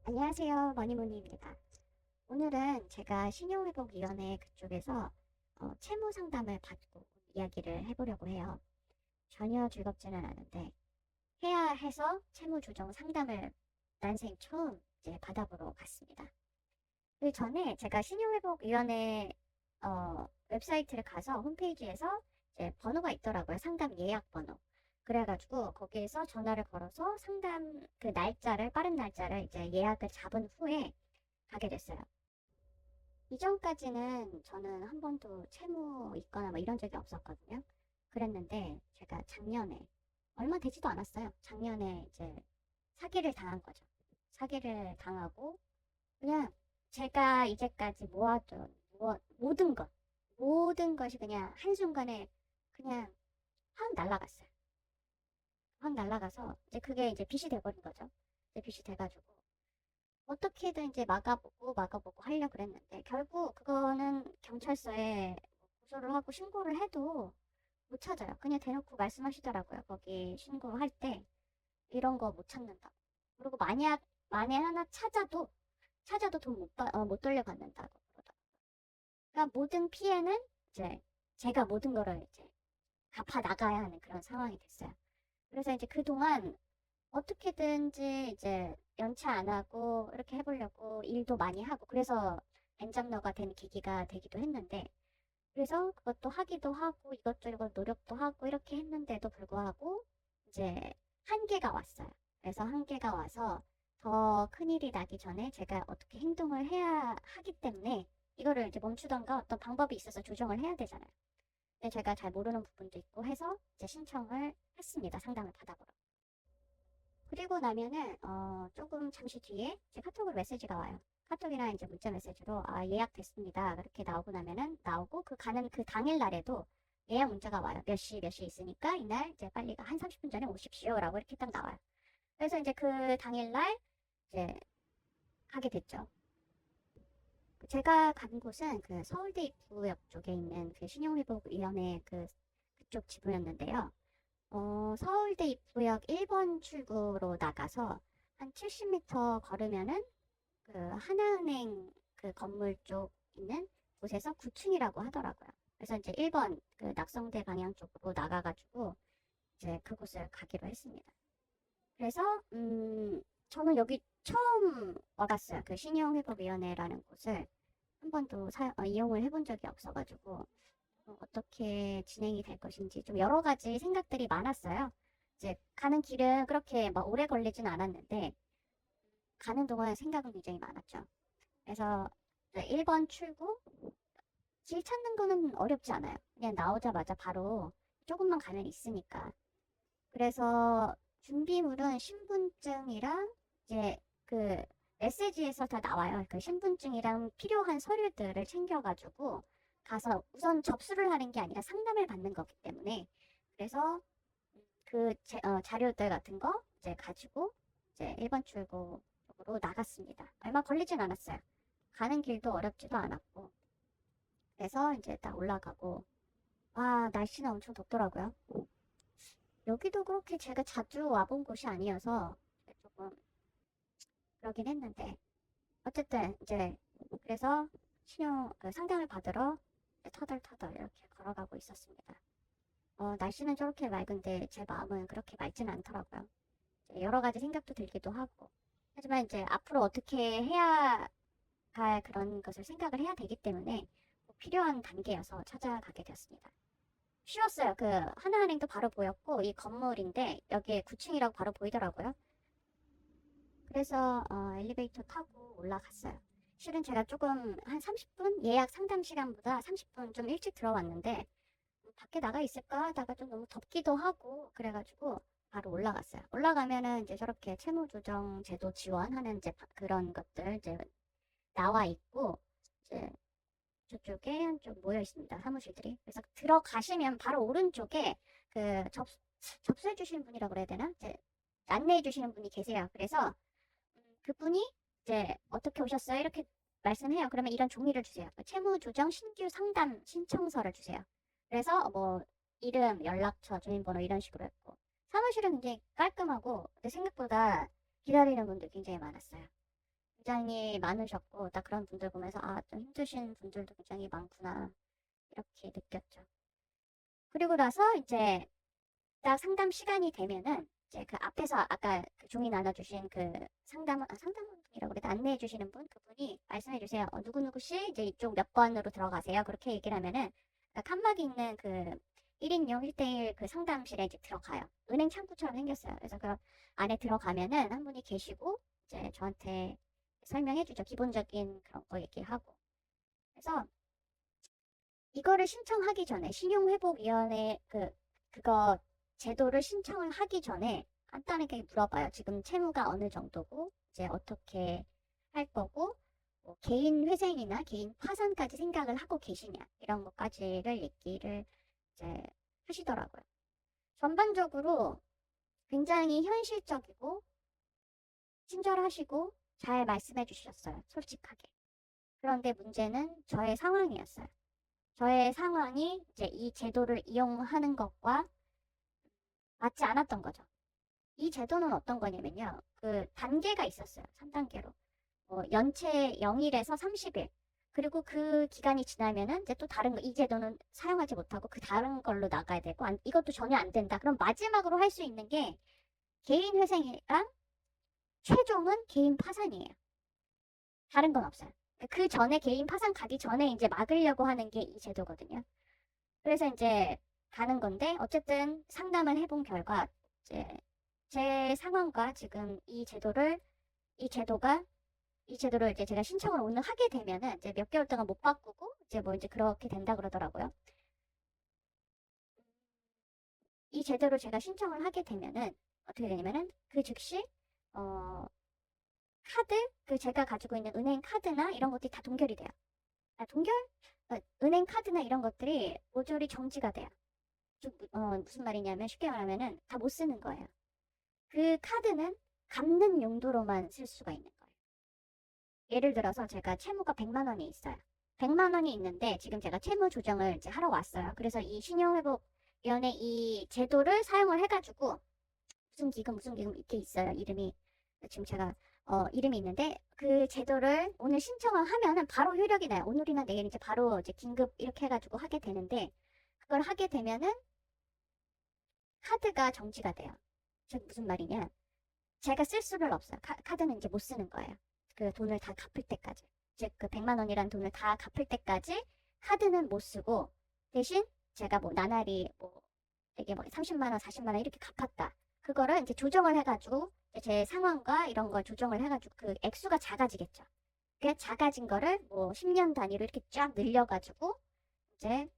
안녕하세요. 머니모니입니다. 오늘은 제가 신용회복위원회 그쪽에서 채무 상담을 받고 이야기를 해보려고 해요. 전혀 즐겁지는 않은데 해야 해서 채무 조정 상담을 난생 처음 이제 받아보러 갔습니다. 그 전에 제가 신용회복위원회 웹사이트를 가서 홈페이지에서 이제 번호가 있더라고요. 상담 예약 번호. 그래가지고 거기에서 전화를 걸어서 상담 그 날짜를 빠른 날짜를 이제 예약을 잡은 후에 가게 됐어요. 이전까지는 저는 한 번도 채무 있거나 뭐 이런 적이 없었거든요. 그랬는데 제가 작년에 얼마 되지도 않았어요. 작년에 이제 사기를 당한 거죠. 사기를 당하고 그냥 제가 이제까지 모아둔 모든 것이 그냥 한순간에 그냥 확 날아갔어요. 확 날아가서 이제 그게 이제 빚이 돼버린 거죠. 이제 빚이 돼가지고 어떻게든 이제 막아보고 하려고 그랬는데 결국 그거는 경찰서에 고소를 하고 신고를 해도 못 찾아요. 그냥 대놓고 말씀하시더라고요. 거기 신고할 때 이런 거 못 찾는다. 그리고 만에 하나 찾아도 돈 못 돌려받는다고 그러더라고요. 그러니까 모든 피해는 이제 제가 모든 거를 이제 갚아 나가야 하는 그런 상황이 됐어요. 그래서 이제 그동안 어떻게든지 이제 연차 안 하고 이렇게 해보려고 일도 많이 하고 그래서 엔잡러가 된 계기가 되기도 했는데 그래서 그것도 하기도 하고 이것저것 노력도 하고 이렇게 했는데도 불구하고 이제 한계가 왔어요. 그래서 한계가 와서 더 큰일이 나기 전에 제가 어떻게 행동을 해야 하기 때문에 이거를 이제 멈추던가 어떤 방법이 있어서 조정을 해야 되잖아요. 근데 제가 잘 모르는 부분도 있고 해서 이제 신청을 했습니다. 상담을 받아보러. 그리고 나면은 조금 잠시 뒤에 제 카톡으로 메시지가 와요. 카톡이나 이제 문자 메시지로 예약됐습니다. 그렇게 나오고 나면은 나오고 그 가는 그 당일 날에도 예약 문자가 와요. 몇 시 있으니까 이날 이제 빨리 한 30분 전에 오십시오라고 이렇게 딱 나와요. 그래서 이제 그 당일 날 이제 가게 됐죠. 제가 간 곳은 그 서울대 입구역 쪽에 있는 그 신용회복위원회 그쪽 지부였는데요. 서울대 입구역 1번 출구로 나가서 한 70m 걸으면은 그 하나은행 그 건물 쪽 있는 곳에서 9층이라고 하더라고요. 그래서 이제 1번 그 낙성대 방향 쪽으로 나가가지고 이제 그곳을 가기로 했습니다. 그래서 저는 여기 처음 와봤어요. 그 신용회복위원회라는 곳을 한 번도 이용을 해본 적이 없어가지고 어떻게 진행이 될 것인지 좀 여러 가지 생각들이 많았어요. 이제 가는 길은 그렇게 막 오래 걸리진 않았는데 가는 동안 생각은 굉장히 많았죠. 그래서 1번 출구 길 찾는 거는 어렵지 않아요. 그냥 나오자마자 바로 조금만 가면 있으니까. 그래서 준비물은 신분증이랑 이제 그 메시지에서 다 나와요. 그 신분증이랑 필요한 서류들을 챙겨가지고 가서 우선 접수를 하는 게 아니라 상담을 받는 거기 때문에 그래서 자료들 같은 거 이제 가지고 이제 1번 출구로 나갔습니다. 얼마 걸리진 않았어요. 가는 길도 어렵지도 않았고 그래서 이제 딱 올라가고 날씨는 엄청 덥더라고요. 여기도 그렇게 제가 자주 와본 곳이 아니어서 조금 그러긴 했는데 어쨌든 이제 그래서 상담을 받으러 터덜터덜 이렇게 걸어가고 있었습니다. 날씨는 저렇게 맑은데 제 마음은 그렇게 맑지는 않더라고요. 여러 가지 생각도 들기도 하고 하지만 이제 앞으로 어떻게 해야 할 그런 것을 생각을 해야 되기 때문에 꼭 필요한 단계여서 찾아가게 되었습니다. 쉬웠어요. 그 하나은행도 바로 보였고 이 건물인데 여기에 9층이라고 바로 보이더라고요. 그래서 엘리베이터 타고 올라갔어요. 실은 제가 조금 한 30분 예약 상담 시간보다 30분 좀 일찍 들어왔는데 밖에 나가 있을까 하다가 좀 너무 덥기도 하고 그래가지고 바로 올라갔어요. 올라가면은 이제 저렇게 채무조정 제도 지원하는 이제 그런 것들 이제 나와 있고 이제 저쪽에 한쪽 모여 있습니다. 사무실들이. 그래서 들어가시면 바로 오른쪽에 그 접수해 주시는 분이라고 그래야 되나? 이제 안내해 주시는 분이 계세요. 그래서 그분이 이제 어떻게 오셨어요? 이렇게 말씀해요. 그러면 이런 종이를 주세요. 채무조정 신규 상담 신청서를 주세요. 그래서 뭐 이름, 연락처, 주민번호 이런 식으로 했고 사무실은 굉장히 깔끔하고 근데 생각보다 기다리는 분들 굉장히 많았어요. 굉장히 많으셨고, 딱 그런 분들 보면서, 아, 좀 힘드신 분들도 굉장히 많구나. 이렇게 느꼈죠. 그리고 나서 이제 딱 상담 시간이 되면은, 이제 그 앞에서 아까 그 종이 나눠주신 그 상담원이라고 그래도 안내해 주시는 분, 그분이 말씀해 주세요. 누구누구 씨, 이제 이쪽 몇 번으로 들어가세요. 그렇게 얘기를 하면은, 칸막이 있는 그 1인용 1대1 그 상담실에 이제 들어가요. 은행 창구처럼 생겼어요. 그래서 그 안에 들어가면은 한 분이 계시고, 이제 저한테 설명해 주죠. 기본적인 그런 거 얘기하고. 그래서 이거를 신청하기 전에 신용회복위원회 그거 제도를 신청을 하기 전에 간단하게 물어봐요. 지금 채무가 어느 정도고 이제 어떻게 할 거고 뭐 개인 회생이나 개인 파산까지 생각을 하고 계시냐 이런 것까지를 얘기를 이제 하시더라고요. 전반적으로 굉장히 현실적이고 친절하시고 잘 말씀해 주셨어요. 솔직하게. 그런데 문제는 저의 상황이었어요. 저의 상황이 이제 이 제도를 이용하는 것과 맞지 않았던 거죠. 이 제도는 어떤 거냐면요. 그 단계가 있었어요. 3단계로. 연체 0일에서 30일. 그리고 그 기간이 지나면은 이제 또 다른 거, 이 제도는 사용하지 못하고 그 다른 걸로 나가야 되고, 이것도 전혀 안 된다. 그럼 마지막으로 할 수 있는 게 개인 회생이랑 최종은 개인 파산이에요. 다른 건 없어요. 그 전에 개인 파산 가기 전에 이제 막으려고 하는 게 이 제도거든요. 그래서 이제 가는 건데 어쨌든 상담을 해본 결과 이제 제 상황과 지금 이 제도를 이제 제가 신청을 오늘 하게 되면은 이제 몇 개월 동안 못 바꾸고 이제 뭐 이제 그렇게 된다 그러더라고요. 이 제도를 제가 신청을 하게 되면은 어떻게 되냐면은 그 즉시 어 카드 그 제가 가지고 있는 은행 카드나 이런 것들이 다 동결이 돼요. 동결? 은행 카드나 이런 것들이 모조리 정지가 돼요. 무슨 말이냐면 쉽게 말하면은 다 못 쓰는 거예요. 그 카드는 갚는 용도로만 쓸 수가 있는 거예요. 예를 들어서 제가 채무가 100만 원이 있어요. 100만 원이 있는데 지금 제가 채무 조정을 이제 하러 왔어요. 그래서 이 신용회복위원회 이 제도를 사용을 해가지고 무슨 기금 이렇게 있어요. 이름이 지금 제가 이름이 있는데 그 제도를 오늘 신청을 하면은 바로 효력이 나요. 오늘이나 내일 이제 바로 이제 긴급 이렇게 해가지고 하게 되는데 그걸 하게 되면은 카드가 정지가 돼요. 즉 무슨 말이냐? 제가 쓸 수를 없어요. 카드는 이제 못 쓰는 거예요. 그 돈을 다 갚을 때까지. 즉, 그 100만 원이라는 돈을 다 갚을 때까지 카드는 못 쓰고 대신 제가 뭐 나날이 뭐 되게 뭐 30만 원, 40만 원 이렇게 갚았다. 그거를 이제 조정을 해가지고 제 상황과 이런 걸 조정을 해가지고 그 액수가 작아지겠죠. 그 작아진 거를 뭐 10년 단위로 이렇게 쫙 늘려가지고 이제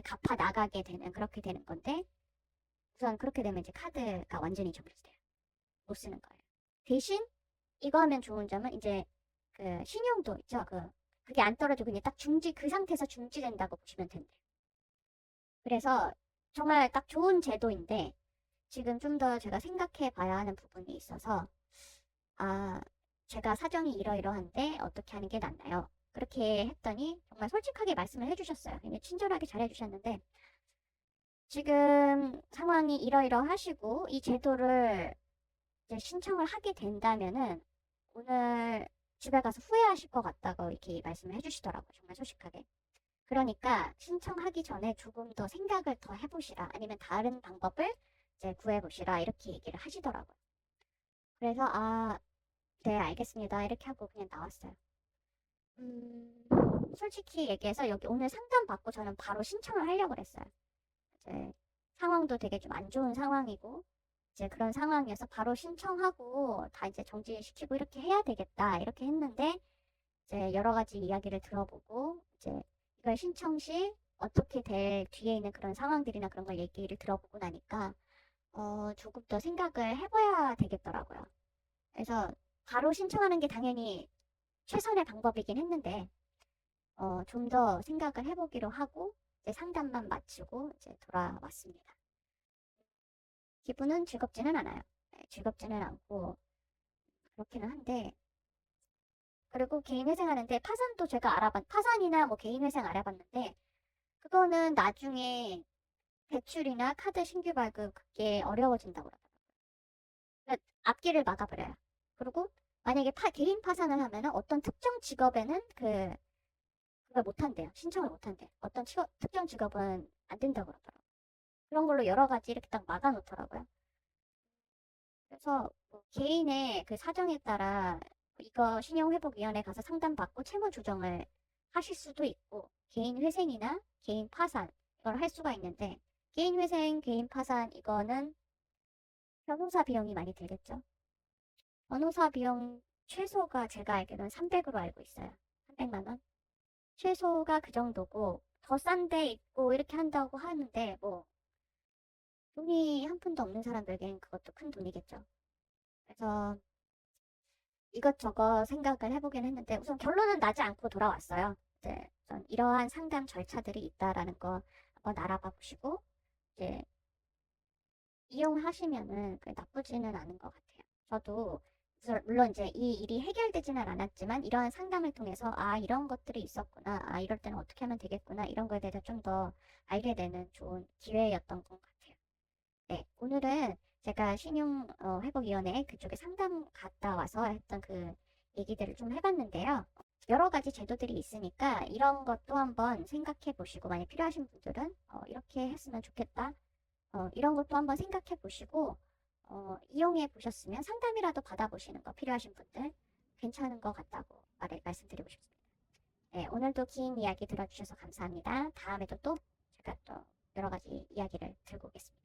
갚아 나가게 되는 그렇게 되는 건데 우선 그렇게 되면 이제 카드가 완전히 정지돼요. 못 쓰는 거예요. 대신 이거 하면 좋은 점은 이제 그 신용도 있죠. 그게 안 떨어지고 그냥 딱 그 상태에서 중지된다고 보시면 된대요. 그래서 정말 딱 좋은 제도인데 지금 좀 더 제가 생각해 봐야 하는 부분이 있어서 아, 제가 사정이 이러이러한데 어떻게 하는 게 낫나요? 그렇게 했더니 정말 솔직하게 말씀을 해주셨어요. 굉장히 친절하게 잘해주셨는데 지금 상황이 이러이러하시고 이 제도를 이제 신청을 하게 된다면은 오늘 집에 가서 후회하실 것 같다고 이렇게 말씀을 해주시더라고요. 정말 솔직하게. 그러니까 신청하기 전에 조금 더 생각을 더 해보시라. 아니면 다른 방법을 이제 구해보시라. 이렇게 얘기를 하시더라고요. 그래서 네, 알겠습니다. 이렇게 하고 그냥 나왔어요. 음, 솔직히 얘기해서 여기 오늘 상담 받고 저는 바로 신청을 하려고 그랬어요. 이제 상황도 되게 좀 안 좋은 상황이고 이제 그런 상황이어서 바로 신청하고 다 이제 정지시키고 이렇게 해야 되겠다 이렇게 했는데 이제 여러 가지 이야기를 들어보고 이제 이걸 신청 시 어떻게 될 뒤에 있는 그런 상황들이나 그런 걸 얘기를 들어보고 나니까 조금 더 생각을 해봐야 되겠더라고요. 그래서 바로 신청하는 게 당연히 최선의 방법이긴 했는데 좀 더 생각을 해보기로 하고 이제 상담만 마치고 이제 돌아왔습니다. 기분은 즐겁지는 않아요. 네, 즐겁지는 않고 그렇기는 한데 그리고 개인 회생하는데 파산도 제가 파산이나 뭐 개인 회생 알아봤는데 그거는 나중에 대출이나 카드 신규 발급 그게 어려워진다고 그러더라고요. 그러니까 앞길을 막아버려요. 그리고 만약에 개인 파산을 하면은 어떤 특정 직업에는 그걸 못한대요. 신청을 못한대요. 어떤 특정 직업은 안 된다고 그러더라고요. 그런 걸로 여러 가지 이렇게 딱 막아놓더라고요. 그래서 뭐 개인의 그 사정에 따라 이거 신용회복위원회 가서 상담받고 채무 조정을 하실 수도 있고, 개인 회생이나 개인 파산 이걸 할 수가 있는데, 개인 회생, 개인 파산 이거는 변호사 비용이 많이 들겠죠. 변호사 비용 최소가 제가 알기로는 300으로 알고 있어요. 300만 원. 최소가 그 정도고, 더 싼 데 있고 이렇게 한다고 하는데, 뭐 돈이 한 푼도 없는 사람들에겐 그것도 큰 돈이겠죠. 그래서 이것저것 생각을 해보긴 했는데, 우선 결론은 나지 않고 돌아왔어요. 이제 우선 이러한 상담 절차들이 있다라는 거 한번 알아봐 보시고, 이제 이용하시면은 나쁘지는 않은 것 같아요. 저도 물론 이제 이 일이 해결되지는 않았지만, 이러한 상담을 통해서 아, 이런 것들이 있었구나, 아, 이럴 때는 어떻게 하면 되겠구나, 이런 거에 대해서 좀 더 알게 되는 좋은 기회였던 것 같아요. 네, 오늘은 제가 신용회복위원회 그쪽에 상담 갔다 와서 했던 그 얘기들을 좀 해봤는데요. 여러 가지 제도들이 있으니까 이런 것도 한번 생각해 보시고, 만약 필요하신 분들은 이렇게 했으면 좋겠다. 이런 것도 한번 생각해 보시고, 이용해 보셨으면 상담이라도 받아보시는 거 필요하신 분들 괜찮은 것 같다고 말씀드리고 싶습니다. 네, 오늘도 긴 이야기 들어주셔서 감사합니다. 다음에도 또 제가 또 여러 가지 이야기를 들고 오겠습니다.